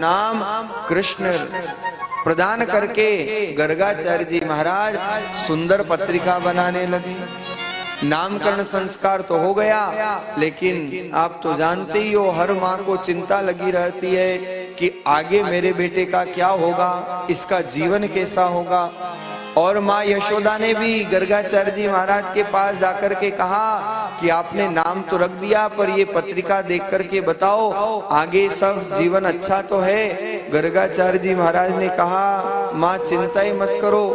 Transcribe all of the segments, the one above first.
नाम कृष्ण प्रदान करके गर्गाचार्य जी महाराज सुंदर पत्रिका बनाने लगे। नामकरण संस्कार तो हो गया, लेकिन आप तो जानते ही हो हर माँ को चिंता लगी रहती है कि आगे मेरे बेटे का क्या होगा, इसका जीवन कैसा होगा। और माँ यशोदा ने भी गर्गाचार्य जी महाराज के पास जाकर के कहा कि आपने नाम तो रख दिया, पर ये पत्रिका देख करके बताओ आगे सब जीवन अच्छा तो है। गर्गाचार्य जी महाराज ने कहा माँ चिंता ही मत करो,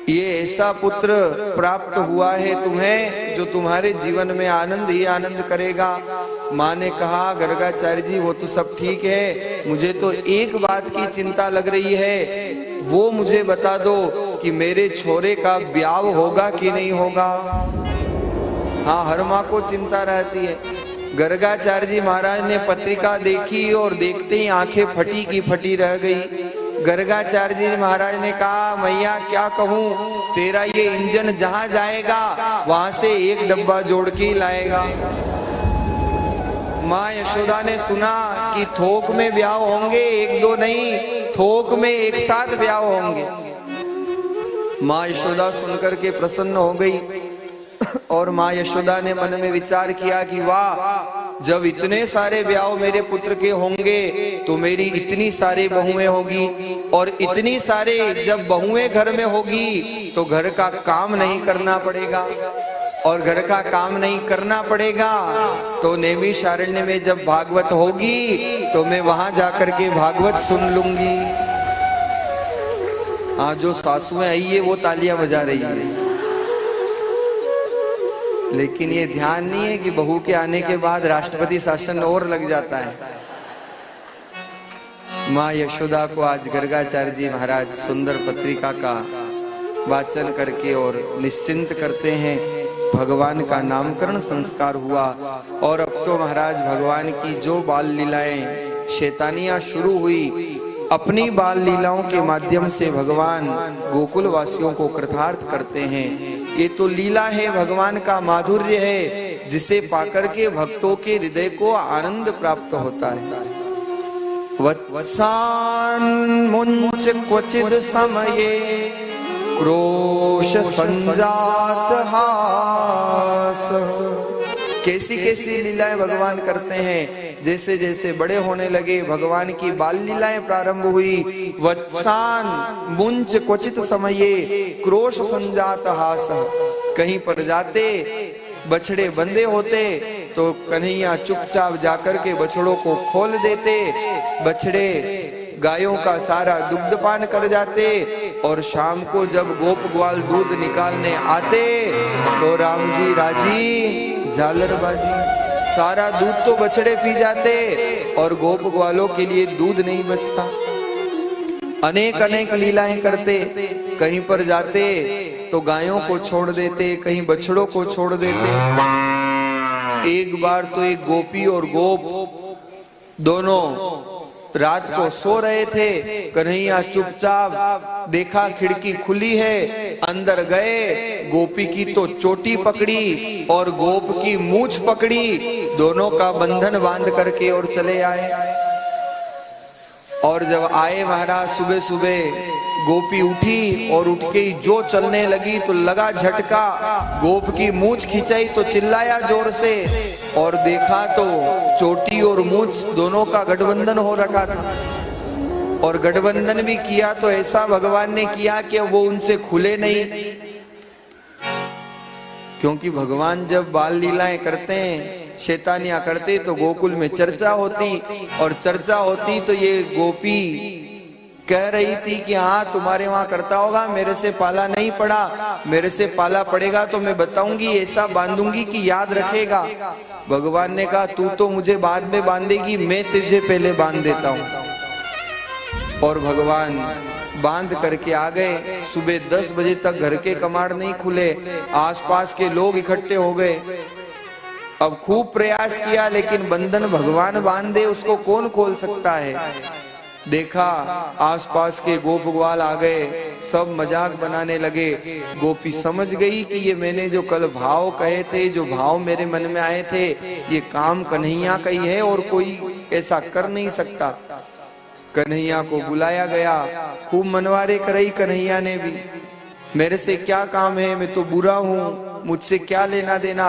ये ऐसा पुत्र प्राप्त हुआ है तुम्हें जो तुम्हारे जीवन में आनंद ही आनंद करेगा। माँ ने कहा गर्गाचार्य जी वो तो सब ठीक है, मुझे तो एक बात की चिंता लग रही है, वो मुझे बता दो कि मेरे छोरे का ब्याह होगा कि नहीं होगा। हाँ, हर माँ को चिंता रहती है। गर्गाचार्य जी महाराज ने पत्रिका देखी और देखते ही आंखें फटी की फटी रह गई। गर्गाचार्य जी महाराज ने कहा मैया क्या कहूँ, तेरा ये इंजन जहां जाएगा वहां से एक डब्बा जोड़ के ही लाएगा। माँ यशोदा ने सुना कि थोक में ब्याह होंगे, एक दो नहीं, थोक में एक साथ ब्याह होंगे। माँ यशोदा सुनकर के प्रसन्न हो गई और माँ यशोदा ने मन में विचार किया कि वाह, जब इतने सारे ब्याह मेरे पुत्र के होंगे तो मेरी इतनी सारी बहुएं होगी, और इतनी सारे जब बहुएं घर में होगी तो घर का काम नहीं करना पड़ेगा, और घर का काम नहीं करना पड़ेगा तो नैमिषारण्य में जब भागवत होगी तो मैं वहां जाकर के भागवत सुन लूंगी। हाँ, जो सासुएं आई है वो तालियां बजा रही है, लेकिन ये ध्यान नहीं है कि बहू के आने के बाद राष्ट्रपति शासन और लग जाता है। माँ यशोदा को आज गर्गाचार्य जी महाराज सुंदर पत्रिका का वाचन करके और निश्चिंत करते हैं। भगवान का नामकरण संस्कार हुआ और अब तो महाराज भगवान की जो बाल लीलाएं शैतानियां शुरू हुई, अपनी बाल लीलाओं के माध्यम से भगवान गोकुल वासियों को कृतार्थ करते हैं। ये तो लीला है, भगवान का माधुर्य है, जिसे पाकर के भक्तों के हृदय को आनंद प्राप्त होता है। वत्सान मुंच क्वचिद समये क्रोश संजात हास। कैसी कैसी लीलाएं भगवान करते हैं। जैसे जैसे बड़े होने लगे भगवान की बाल लीलाएं प्रारंभ हुई। वत्सान मुंच क्वचित समये क्रोश संजात हास। कहीं पर जाते बछड़े बंधे होते तो कन्हैया चुपचाप जाकर के बछड़ों को खोल देते, बछड़े गायों का सारा दुग्ध पान कर जाते, और शाम को जब गोप ग्वाल दूध निकालने आते तो राम जी राजी झालरबाजी, सारा दूध तो बछड़े पी जाते और गोप ग्वालों के लिए दूध नहीं बचता। अनेक अनेक लीलाएं करते, कहीं पर जाते तो गायों को छोड़ देते, कहीं बछड़ों को छोड़ देते। एक बार तो एक गोपी और गोप दोनों रात को सो रहे थे। कन्हैया चुपचाप देखा खिड़की खुली है, अंदर गए, गोपी की तो चोटी पकड़ी और गोप की मूछ पकड़ी, दोनों का बंधन बांध करके और चले आए। और जब आए महाराज सुबह सुबह, गोपी उठी और उठ के जो चलने लगी तो लगा झटका, गोप की मूछ खिंचाई तो चिल्लाया जोर से, और देखा तो चोटी और मूछ दोनों का गठबंधन हो रखा था। और गठबंधन भी किया तो ऐसा भगवान ने किया कि वो उनसे खुले नहीं, क्योंकि भगवान जब बाल लीलाएं करते हैं, शैतानियां करते तो गोकुल में चर्चा होती, और चर्चा होती तो ये गोपी कह रही थी कि हाँ तुम्हारे वहां करता होगा, मेरे से पाला नहीं पड़ा, मेरे से पाला पड़ेगा तो मैं बताऊंगी, ऐसा बांधूंगी कि याद रखेगा। भगवान ने कहा तू तो मुझे बाद में बांधेगी, मैं तुझे पहले बांध देता हूं। और भगवान बांध करके आ गए। सुबह 10 बजे तक घर के कमाड़ नहीं खुले, आसपास के लोग इकट्ठे हो गए। अब खूब प्रयास किया, लेकिन बंधन भगवान बांध दे उसको कौन खोल सकता है। देखा आसपास के गोप ग्वाल आ गए, सब मजाक बनाने लगे। गोपी समझ गई कि ये मैंने जो कल भाव कहे थे, जो भाव मेरे मन में आए थे, ये काम कन्हैया का ही है और कोई ऐसा कर नहीं सकता। कन्हैया को बुलाया गया, खूब मनवारे कराई कन्हैया ने भी। मेरे से क्या काम है, मैं तो बुरा हूँ, मुझसे क्या लेना देना।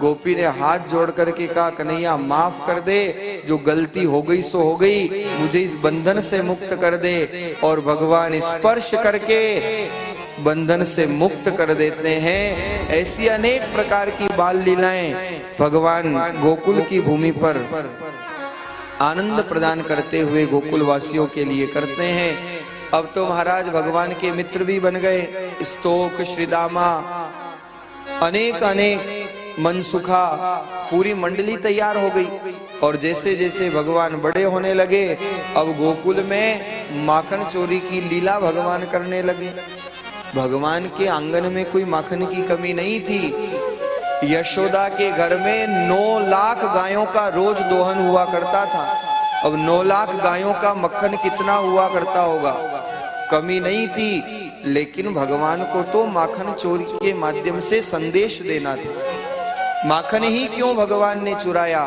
गोपी ने हाथ जोड़ करके कहा, कन्हैया माफ कर दे, जो गलती हो गई सो हो गई, मुझे इस बंधन से मुक्त कर दे। और भगवान स्पर्श करके बंधन से मुक्त कर देते हैं। ऐसी अनेक प्रकार की बाल लीलाएं भगवान गोकुल की भूमि पर आनंद प्रदान करते हुए गोकुल वासियों के लिए करते हैं। अब तो महाराज भगवान के मित्र भी बन गए। स्तोक, श्रीदामा, अनेक अनेक मनसुखा, पूरी मंडली तैयार हो गई। और जैसे जैसे भगवान बड़े होने लगे, अब गोकुल में माखन चोरी की लीला भगवान करने लगे। भगवान के आंगन में कोई माखन की कमी नहीं थी। यशोदा के घर में 9 लाख गायों का रोज दोहन हुआ करता था। अब 9 लाख गायों का मक्खन कितना हुआ करता होगा, कमी नहीं थी। लेकिन भगवान को तो माखन चोरी के माध्यम से संदेश देना था। माखन ही क्यों भगवान ने चुराया?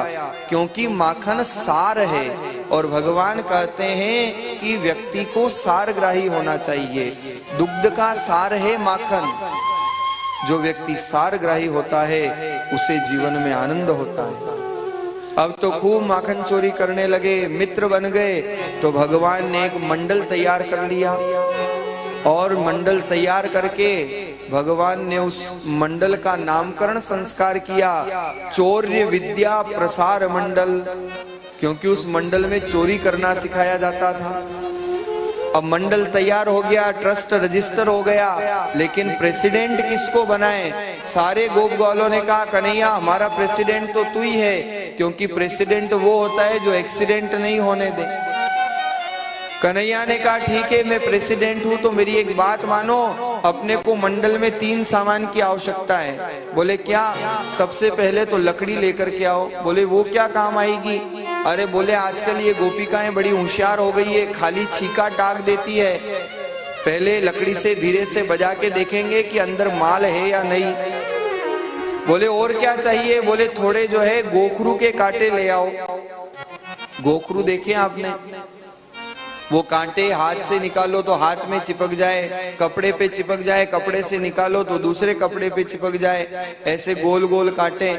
क्योंकि माखन सार है, और भगवान कहते हैं कि व्यक्ति को सारग्राही होना चाहिए। दुग्ध का सार है माखन। जो व्यक्ति सारग्राही होता है उसे जीवन में आनंद होता है। अब तो खूब माखन चोरी करने लगे, मित्र बन गए। तो भगवान ने एक मंडल तैयार कर लिया, और मंडल तैयार करके भगवान ने उस मंडल का नामकरण संस्कार किया, चौर्य विद्या प्रसार मंडल। क्योंकि उस मंडल में चोरी करना सिखाया जाता था। अब मंडल तैयार हो गया, ट्रस्ट रजिस्टर हो गया, लेकिन प्रेसिडेंट किसको बनाए? सारे गोप ग्वालों ने कहा, कन्हैया हमारा प्रेसिडेंट तो तू ही है, क्योंकि प्रेसिडेंट वो होता है जो एक्सीडेंट नहीं होने दे। कन्हैया ने कहा, ठीक है मैं प्रेसिडेंट हूं, तो मेरी एक बात मानो, अपने को मंडल में 3 सामान की आवश्यकता है। बोले क्या? सबसे पहले तो लकड़ी लेकर के आओ। बोले वो क्या काम आएगी? अरे बोले आजकल ये गोपिकाएं बड़ी होशियार हो गई है, खाली छीका टाक देती है। पहले लकड़ी से धीरे से बजा के देखेंगे कि अंदर माल है या नहीं। बोले और क्या चाहिए? बोले थोड़े जो है गोखरू के कांटे ले आओ। गोखरू देखे आपने? वो कांटे हाथ से निकालो तो हाथ में चिपक जाए, कपड़े पे चिपक जाए, कपड़े से निकालो तो दूसरे कपड़े पे चिपक जाए, ऐसे गोल गोल कांटे।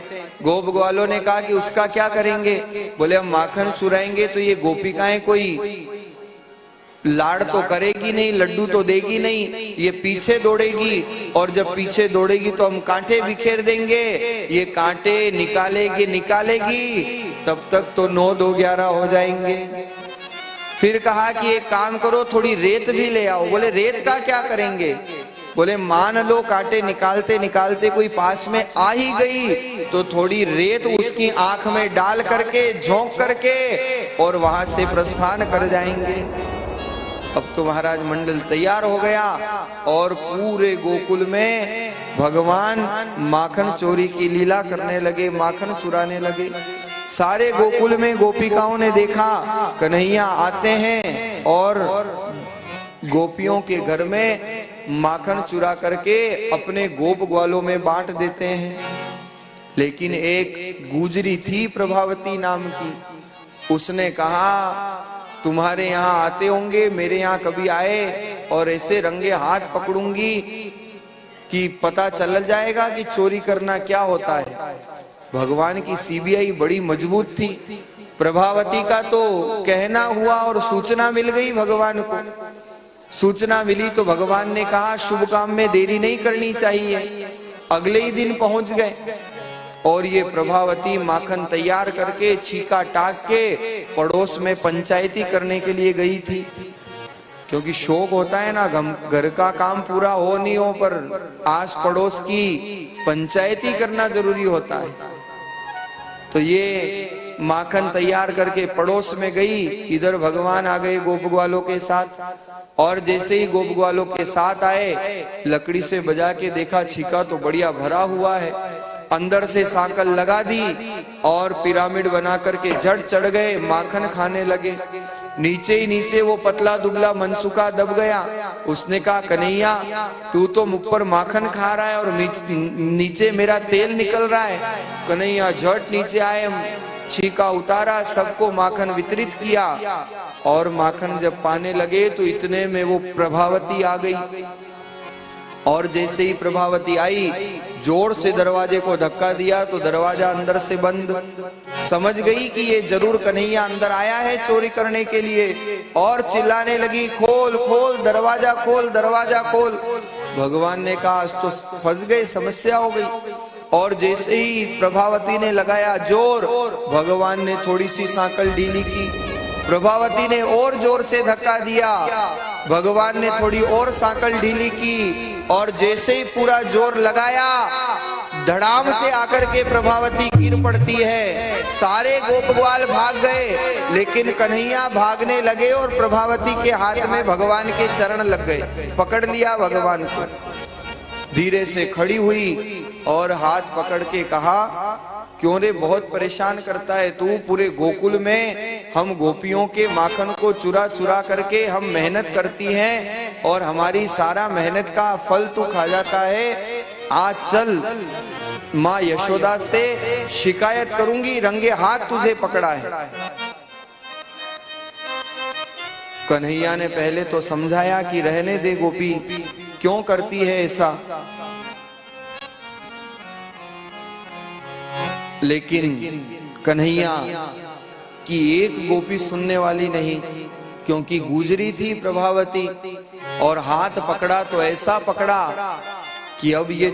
गोप ग्वालों ने कहा कि उसका क्या करेंगे? बोले हम माखन चुराएंगे तो ये गोपिकाएं कोई लाड़ तो करेगी नहीं, लड्डू तो देगी नहीं, ये पीछे दौड़ेगी, और जब पीछे दौड़ेगी तो हम कांटे बिखेर देंगे। ये कांटे निकालेगी, तब तक तो 9 2 11 हो जाएंगे। फिर कहा कि एक काम करो, थोड़ी रेत भी ले आओ। बोले रेत का क्या करेंगे? बोले मान लो कांटे निकालते निकालते कोई पास में आ ही गई, तो थोड़ी रेत उसकी आंख में डाल करके झोंक करके और वहां से प्रस्थान कर जाएंगे। अब तो महाराज मंडल तैयार हो गया, और पूरे गोकुल में भगवान माखन चोरी की लीला करने लगे, माखन चुराने लगे। सारे गोकुल में गोपिकाओं ने देखा कन्हैया आते हैं और गोपियों के घर में माखन चुरा करके अपने गोप ग्वालों में बांट देते हैं। लेकिन एक गुजरी थी प्रभावती नाम की, उसने कहा तुम्हारे यहाँ आते होंगे, मेरे यहाँ कभी आए और ऐसे रंगे हाथ पकड़ूंगी कि पता चल जाएगा कि चोरी करना क्या होता है। भगवान की सीबीआई बड़ी मजबूत थी। प्रभावती का तो कहना हुआ और सूचना मिल गई भगवान को। सूचना मिली तो भगवान ने कहा शुभ काम में देरी नहीं करनी चाहिए। अगले ही दिन पहुंच गए, और ये प्रभावती माखन तैयार करके छीका टाक के पड़ोस में पंचायती करने के लिए गई थी। क्योंकि शौक होता है ना, घर का काम पूरा हो नहीं हो पर आस पड़ोस की पंचायती करना जरूरी होता है। तो ये माखन तैयार करके पड़ोस में गई, इधर भगवान आ गए गोप ग्वालों के साथ। और जैसे ही गोप ग्वालों के साथ आए, लकड़ी से बजा के देखा छीका तो बढ़िया भरा हुआ है, अंदर से सांकल लगा दी और पिरामिड बना करके झट चढ़ गए, माखन खाने लगे। नीचे ही नीचे वो पतला दुबला मनसुखा दब गया। उसने कहा कन्हैया तू तो मुख पर माखन खा रहा है और नीचे मेरा तेल निकल रहा है। कन्हैया झट नीचे आए, छीका उतारा, सबको माखन वितरित किया। और माखन जब पाने लगे तो इतने में वो प्रभावती आ गई। और जैसे ही प्रभावती आई, जोर से दरवाजे को धक्का दिया तो दरवाजा अंदर से बंद। समझ गई कि ये जरूर कन्हैया अंदर आया है चोरी करने के लिए, और चिल्लाने लगी, खोल खोल दरवाजा खोल, दरवाजा खोल। भगवान ने कहा आज तो फंस गए, समस्या हो गई। और जैसे ही प्रभावती ने लगाया जोर, भगवान ने थोड़ी सी सांकल ढीली की। प्रभावती ने और जोर से धक्का दिया, भगवान ने थोड़ी और सांकल ढीली की। और जैसे ही पूरा जोर लगाया, धड़ाम से आकर के प्रभावती गिर पड़ती है। सारे गोप ग्वाल भाग गए, लेकिन कन्हैया भागने लगे और प्रभावती के हाथ में भगवान के चरण लग गए। पकड़ लिया भगवान को, धीरे से खड़ी हुई और हाथ पकड़ के कहा, क्यों रे बहुत परेशान करता है तू। पूरे गोकुल में हम गोपियों के माखन को चुरा चुरा करके हम मेहनत करती हैं और हमारी सारा मेहनत का फल तू खा जाता है। आज चल, माँ यशोदा से शिकायत करूंगी, रंगे हाथ तुझे पकड़ा है। कन्हैया ने पहले तो समझाया कि रहने दे गोपी, क्यों करती है ऐसा, लेकिन कन्हैया की एक गोपी सुनने वाली नहीं, क्योंकि गुजरी थी प्रभावती। और हाथ पकड़ा तो ऐसा पकड़ा कि अब ये